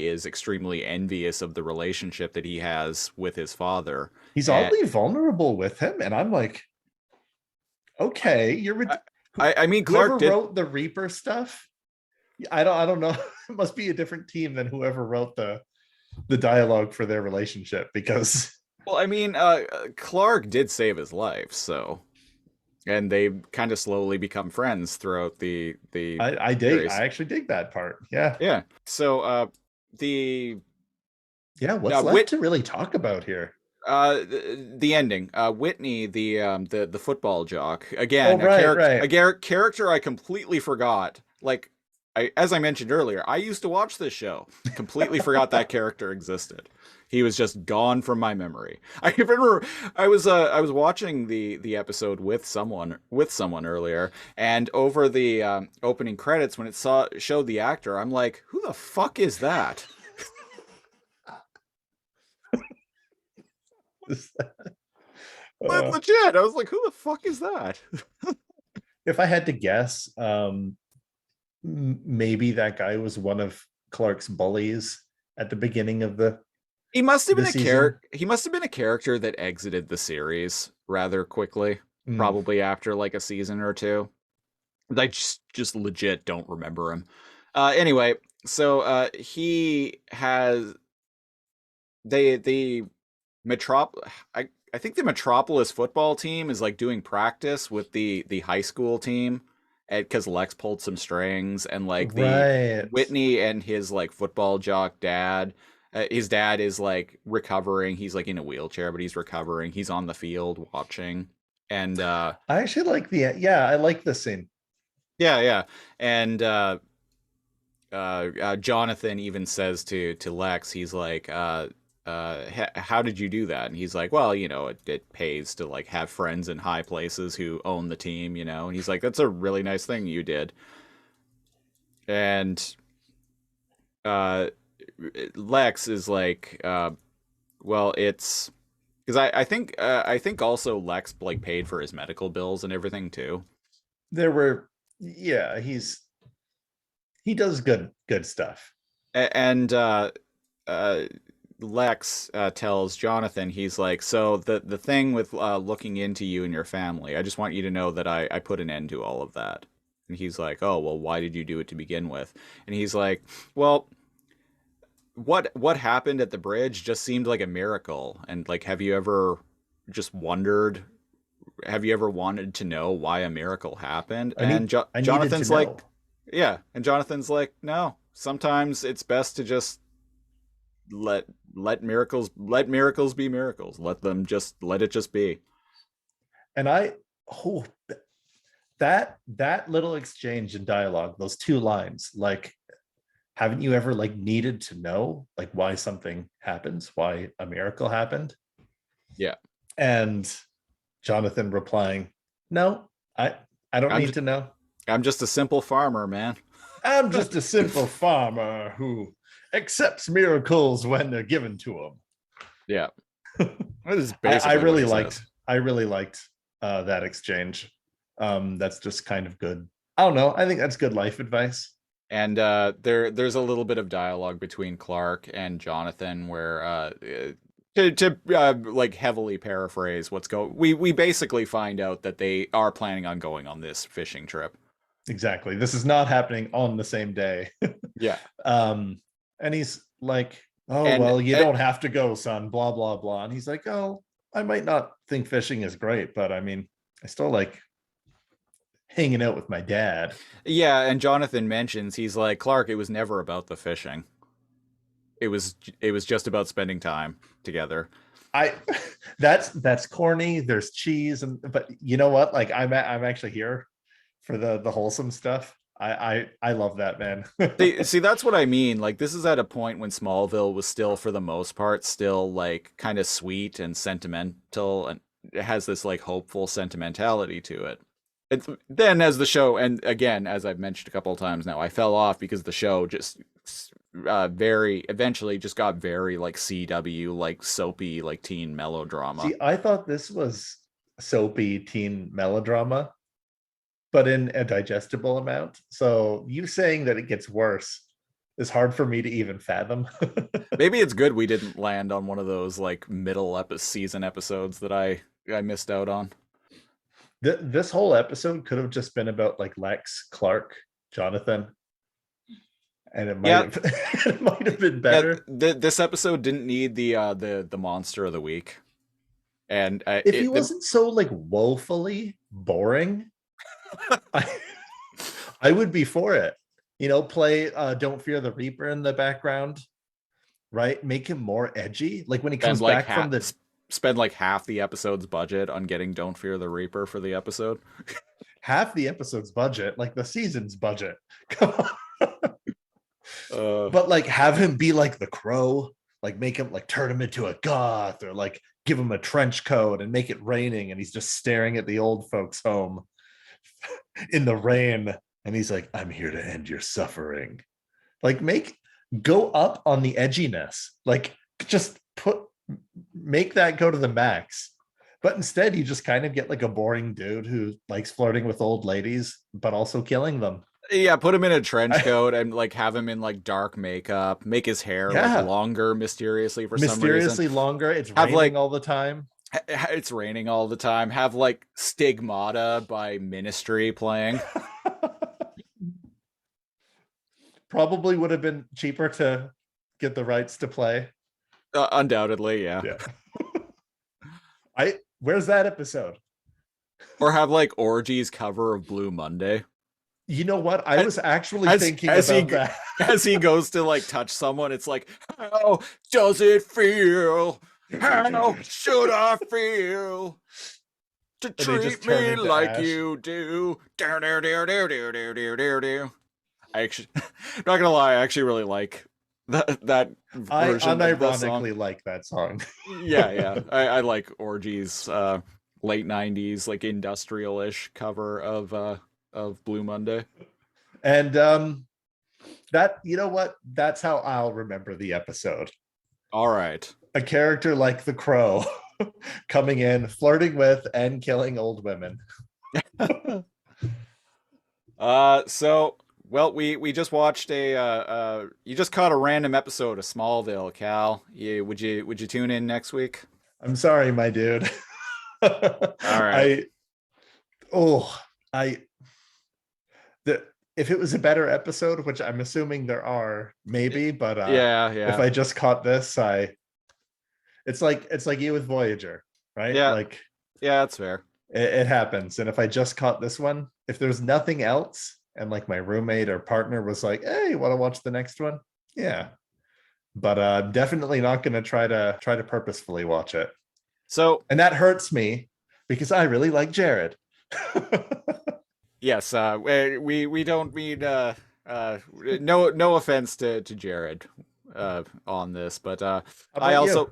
is extremely envious of the relationship that he has with his father. He's And oddly vulnerable with him, and I'm like, okay, you're I, I mean, whoever Clark did. wrote the Reaper stuff. I don't know. It must be a different team than whoever wrote the dialogue for their relationship, because Well, I mean, Clark did save his life, so and they kind of slowly become friends throughout the I series. actually dig that part. Yeah. Yeah. So the Yeah, what's left Wit to really talk about here? the ending. Whitney, the football jock, Oh, again, right, right. character I completely forgot. Like as I mentioned earlier, I used to watch this show. Completely forgot that character existed. He was just gone from my memory. I remember I was watching the episode with someone earlier, and over the opening credits when it showed the actor, I'm like, who the fuck is that? Uh, Legit, I was like, who the fuck is that? if I had to guess, maybe that guy was one of Clark's bullies at the beginning of He must have the been a season. character. He must have been a character that exited the series rather quickly, Mm. probably after like a season or two. I just legit don't remember him. Anyway, so he has the metrop. I think the Metropolis football team is like doing practice with the high school team, because Lex pulled some strings, and like the Right. Whitney and his like football jock dad. His dad is like recovering. He's like in a wheelchair, but he's recovering. He's on the field watching, and I actually like I like this scene. yeah, yeah, and Jonathan even says to Lex, he's like, how did you do that? And he's like, well, it pays to like have friends in high places who own the team, And he's like, that's a really nice thing you did. And uh, Lex is like, well, it's because I think also Lex like paid for his medical bills and everything too. There were, yeah, he does good stuff. And uh, Lex tells Jonathan, he's like, so the thing with looking into you and your family, I just want you to know that I put an end to all of that. And he's like, oh, well, why did you do it to begin with? And he's like, well, what happened at the bridge just seemed like a miracle. And like, have you ever just wondered? Have you ever wanted to know why a miracle happened? And I needed to Jonathan's know. like, yeah. And Jonathan's like, no, sometimes it's best to just let let miracles be miracles. Let it just be. And oh, that little exchange in dialogue, those two lines, like, haven't you ever like needed to know like why something happens, why a miracle happened? Yeah. And Jonathan replying, no, I don't I'm need just, to know. I'm just a simple farmer, man. I'm just a simple farmer who accepts miracles when they're given to him. Yeah. That is I basically what really he liked says. that exchange. That's just kind of good. I don't know. I think that's good life advice. And there's a little bit of dialogue between Clark and Jonathan where to like heavily paraphrase we basically find out that they are planning on going on this fishing trip. Exactly. This is not happening on the same day. Yeah. And he's like, oh, And well, you don't have to go, son, blah, blah, blah. And he's like, oh, I might not think fishing is great, but I mean, I still like hanging out with my dad. yeah, and Jonathan mentions, he's like, Clark, it was never about the fishing. It was just about spending time together. I that's corny. There's cheese, and but you know what? Like I'm actually here. for the wholesome stuff. I love that, man. See, that's what I mean. Like, this is at a point when Smallville was still, for the most part, still like kind of sweet and sentimental, and it has this like hopeful sentimentality to it. Then as the show, and again, as I've mentioned a couple of times now, I fell off because the show just very eventually just got very like CW, like soapy, like teen melodrama. See, I thought this was soapy teen melodrama, but in a digestible amount. So you saying that it gets worse is hard for me to even fathom. Maybe it's good we didn't land on one of those like middle season episodes that I missed out on. This whole episode could have just been about like Lex, Clark, Jonathan, and it might Yeah, have it might have been yeah. better. This episode didn't need the monster of the week, and If he wasn't so like woefully boring, I, I would be for it. You know, play Don't Fear the Reaper in the background, right? Make him more edgy. Like when he comes back from the spend like half the episode's budget on getting Don't Fear the Reaper for the episode. half the episode's budget, like the season's budget. Come on. But like have him be like the Crow, like make him like turn him into a goth, or like give him a trench coat and make it raining and he's just staring at the old folks home in the rain and he's like, I'm here to end your suffering. Like go up on the edginess, like just make that go to the max. But instead you just kind of get like a boring dude who likes flirting with old ladies but also killing them. Yeah, put him in a trench coat and like have him in like dark makeup, make his hair like longer mysteriously for some reason. Mysteriously longer. It's have, raining like, all the time. It's raining all the time. Have like Stigmata by Ministry playing. Probably would have been cheaper to get the rights to play. Undoubtedly, yeah. Where's that episode? Or have like Orgy's cover of Blue Monday. You know what? I was actually thinking about that. As he goes to like touch someone, it's like, how does it feel? How should I feel to treat me like ash. You do? I actually, not gonna lie, I actually really like that version. I unironically like that song. Yeah. I like Orgy's late 90s, like industrial-ish cover of Blue Monday. And that, you know what? That's how I'll remember the episode. All right. A character like the Crow coming in, flirting with and killing old women. Well, we just watched you just caught a random episode of Smallville, Cal. Would you tune in next week? I'm sorry, my dude. All right. If it was a better episode, which I'm assuming there are, maybe, but yeah. If I just caught this, it's like you with Voyager, right? Yeah. Like, yeah, that's fair. It happens. And if I just caught this one, if there's nothing else, and like my roommate or partner was like, hey, want to watch the next one? Yeah. But I'm definitely not going to try to purposefully watch it. So, and that hurts me because I really like Jared. Yes, we don't mean no offense to Jared on this, but I also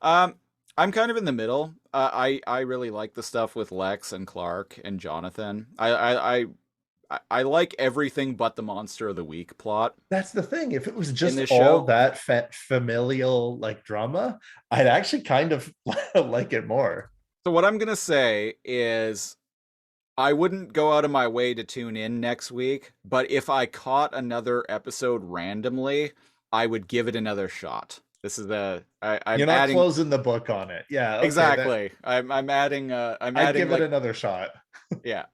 I'm kind of in the middle. I really like the stuff with Lex and Clark and Jonathan. I like everything but the Monster of the Week plot. That's the thing. If it was just all that familial like drama, I'd actually kind of like it more. So what I'm gonna say is, I wouldn't go out of my way to tune in next week, but if I caught another episode randomly, I would give it another shot. This is you're not closing the book on it. Yeah, okay, exactly. I'm adding. I'd give it another shot. Yeah,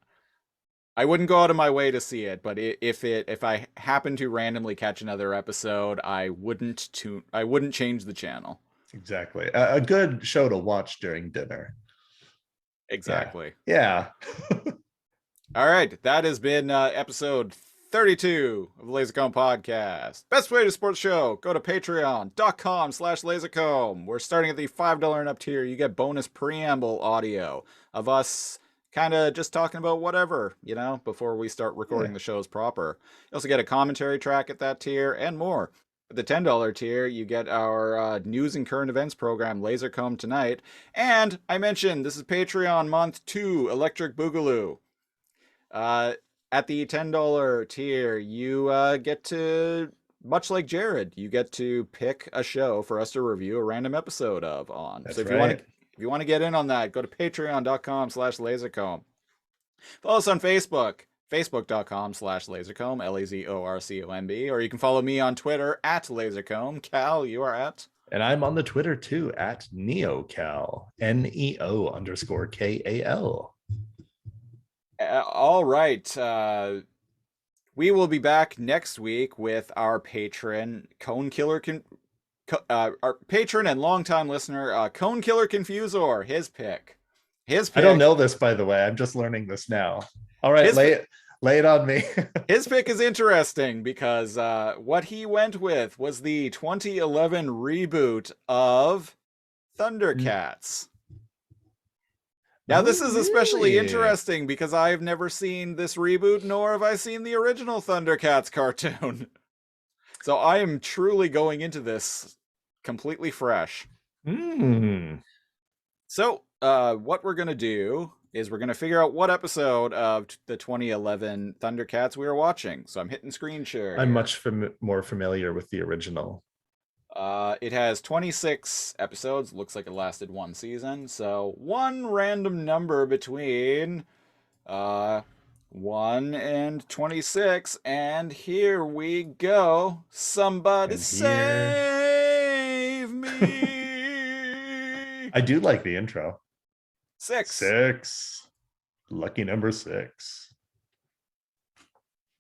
I wouldn't go out of my way to see it, but if I happen to randomly catch another episode, I wouldn't change the channel. Exactly, a good show to watch during dinner. Exactly. Yeah. All right. That has been episode 32 of the LaserComb Podcast. Best way to support the show, go to patreon.com/LaserComb. We're starting at the $5 and up tier. You get bonus preamble audio of us kind of just talking about whatever, before we start recording the shows proper. You also get a commentary track at that tier and more. At the $10 tier, you get our news and current events program, Lasercomb Tonight. And I mentioned this is Patreon month 2, Electric Boogaloo. At the $10 tier, you get to, much like Jared, you get to pick a show for us to review a random episode of on. That's so if right. you want to get in on that, go to patreon.com/lasercomb. Follow us on Facebook, facebook.com/lasercomb, LAZORCOMB, or you can follow me on Twitter at lasercomb. Cal, you are at? And I'm on the Twitter too, at NeoCal, NEO_KAL. All right. We will be back next week with our patron, Cone Killer, our patron and longtime listener, Cone Killer Confusor. His pick. I don't know this, by the way. I'm just learning this now. All right, lay it on me. His pick is interesting because what he went with was the 2011 reboot of Thundercats. Now, this is especially interesting because I have never seen this reboot, nor have I seen the original Thundercats cartoon. So I am truly going into this completely fresh. So what we're going to do is we're going to figure out what episode of the 2011 Thundercats we are watching. So I'm hitting screen share. I'm much more familiar with the original. It has 26 episodes. Looks like it lasted one season. So one random number between 1 and 26. And here we go. Somebody save me. I do like the intro. 6. Lucky number 6.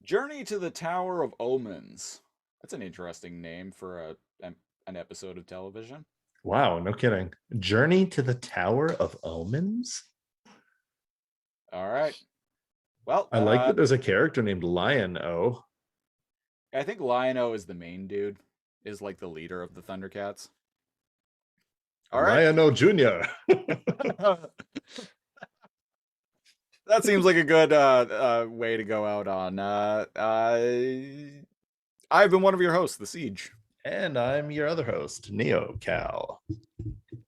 Journey to the Tower of Omens. That's an interesting name for an episode of television. Wow, no kidding. Journey to the Tower of Omens? All right. Well, I like that there's a character named Lion-O. I think Lion-O is the main dude, is like the leader of the Thundercats. All right. Lion-O Jr. That seems like a good way to go out on. I've been one of your hosts, The Siege. And I'm your other host, NeoCal.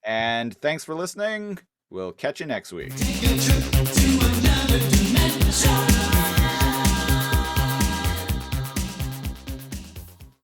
And thanks for listening. We'll catch you next week. Take a trip to another dimension.